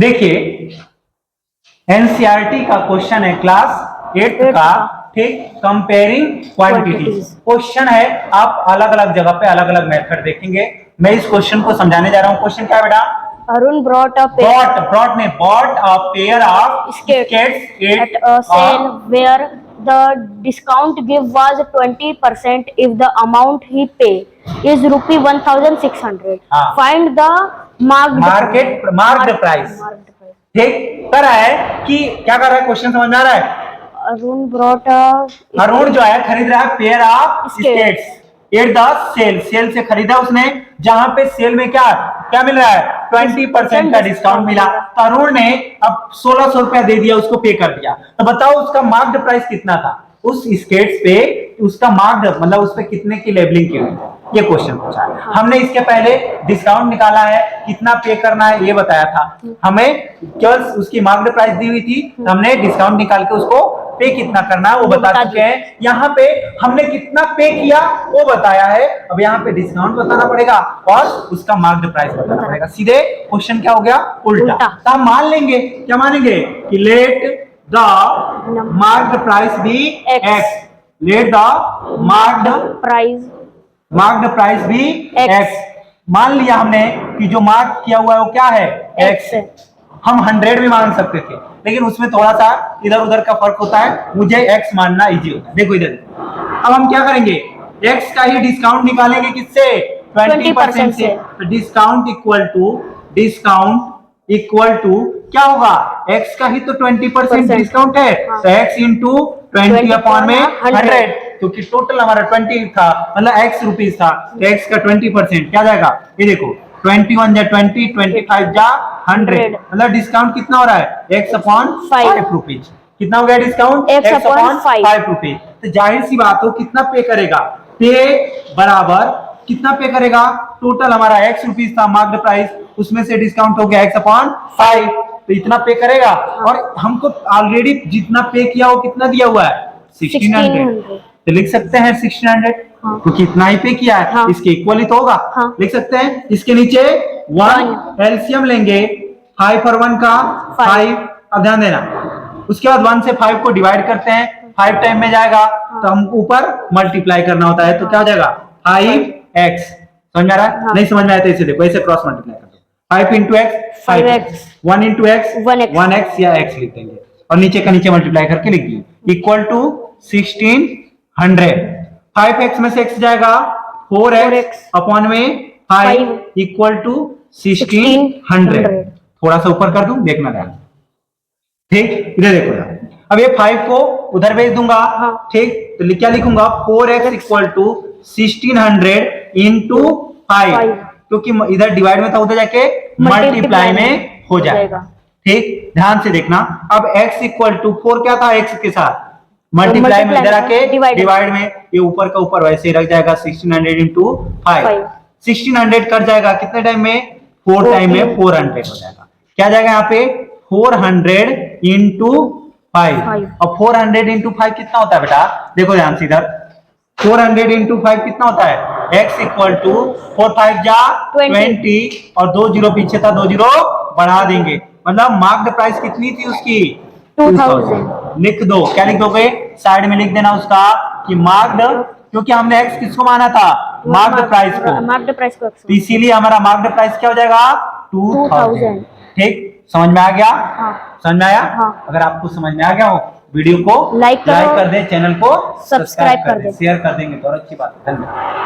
देखिए एनसीईआरटी का क्वेश्चन है क्लास 8 का, ठीक, कंपेयरिंग क्वांटिटीज क्वेश्चन है। आप अलग अलग जगह पे अलग अलग मेथड देखेंगे। मैं इस क्वेश्चन को समझाने जा रहा हूँ। क्वेश्चन क्या है बेटा? Arun bought a pair of skates at a sale where the discount give was 20% if the amount he pay is rupee 1,600. Find the marked price. ठीक कर रहा है कि क्या कर रहा है? क्वेश्चन समझ में आ रहा है? अरुण जो है खरीद रहा है pair of skates at the sale से खरीदा उसने, जहां पे सेल में क्या क्या मिल रहा है? 20% का डिस्काउंट मिला। तो अरुण ने अब 1600 रुपया दे दिया, उसको पे कर दिया। तो बताओ उसका मार्क्ड प्राइस कितना था? उस स्केट्स पे उसका मार्क्ड मतलब उस पे कितने की लेबलिंग की हुई, ये क्वेश्चन पूछा है। हमने इसके पहले डिस्काउंट निकाला है, कितना पे करना है ये बताया था। हमें केवल उसकी मार्क्ड प्राइस दी हुई थी, हमने डिस्काउंट निकाल के उसको पे कितना करना है वो बता चुके हैं। यहाँ पे हमने कितना पे किया वो बताया है। अब यहाँ पे डिस्काउंट बताना पड़ेगा और उसका मार्क्ड प्राइस बताना पड़ेगा। सीधे क्वेश्चन क्या हो गया? उल्टा। तो हम मान लेंगे, क्या मानेंगे कि let the marked price be X. Let the marked price be X. मान लिया हमने कि जो मार्क किया हुआ है वो क्या है? एक्स। हम 100 भी मान सकते थे, लेकिन उसमें थोड़ा सा इधर उधर का फर्क होता है, मुझे एक्स मानना इजी होता है। देखो इधर, अब हम क्या करेंगे? एक्स का ही डिस्काउंट निकालेंगे, किससे? 20% से। तो डिस्काउंट इक्वल टू क्या होगा? एक्स का ही तो 20% डिस्काउंट है, तो एक्स इंटू 20 अपॉन में 100, क्योंकि टोटल हमारा 20 था, मतलब एक्स रुपीज था, तो एक्स का 20% क्या जाएगा? ये देखो 21 जा 20, 25 जा 100, मतलब डिस्काउंट कितना हो रहा है? X upon 5 rupees. कितना हो गया डिस्काउंट? X upon 5 rupees. तो जाहिर सी बात हो कितना पे करेगा? पे बराबर कितना पे करेगा? टोटल हमारा एक्स रुपीज था मार्क्ड प्राइस, उसमें से डिस्काउंट हो गया एक्स अपॉन 5, तो इतना पे करेगा। और हमको ऑलरेडी जितना पे किया वो कितना दिया हुआ है? 1600। तो लिख सकते हैं 1600, क्योंकि इतना ही पे किया है, इसके इक्वल ही तो होगा। लिख सकते हैं। इसके नीचे 1 एलसीएम लेंगे, 5 और 1 का 5। अब ध्यान देना, उसके बाद 1 से 5 को डिवाइड करते हैं, 5 टाइम में जाएगा, तो हमको ऊपर मल्टीप्लाई करना होता है, तो क्या हो जाएगा? 5x। समझ में आ रहा है? नहीं समझ में आया तो इसे देखो, ऐसे क्रॉस मल्टीप्लाई कर दो। 5 into x 5x, 1 into x 1x या x लिख देंगे, और नीचे का नीचे मल्टीप्लाई करके लिख दिए, इक्वल टू 1600। 5x में से x जाएगा 4x अपॉन में 5 इक्वल टू 1600। थोड़ा सा ऊपर कर दूं, देखना ध्यान। ठीक, इधर देखो यार। अब ये 5 को उधर भेज दूंगा, ठीक, तो क्या लिखूंगा? 4x इक्वल टू 1600 इंटू 5, क्योंकि इधर डिवाइड में था, उधर जाके मल्टीप्लाई में हो जाएगा। ठीक, ध्यान से देखना। अब x इक्वल टू 4 क्या था? x के साथ मल्टीप्लाई में, इधर आके डिवाइड में, ये ऊपर का ऊपर वैसे ही रख जाएगा। 1600 इंटू 5, 1600 कर जाएगा कितने टाइम में? 4 टाइम में 400 हो जाएगा। क्या जाएगा यहाँ पे? 400 इंटू 5। और 400 इंटू 5 कितना होता है बेटा? देखो ध्यान से इधर, 400 इंटू 5 कितना होता है? x इक्वल टू 4 5 जा 20, और 2 जीरो पीछे था, 2 जीरो बढ़ा देंगे, मतलब मार्क्ड प्राइस कितनी थी उसकी? 2000। लिख दो, क्या लिख दोगे? साइड में लिख देना उसका कि मार्क्ड, क्योंकि हमने x किसको माना था? मार्क्ड प्राइस को, तो इसीलिए हमारा मार्क्ड प्राइस क्या हो जाएगा? 2000। ठीक, समझ में आ गया? समझ में आया? अगर आपको समझ में आ गया हो, वीडियो को लाइक कर दे, चैनल को सब्सक्राइब कर दे, शेयर कर देंगे तो और अच्छी बात है। धन्यवाद।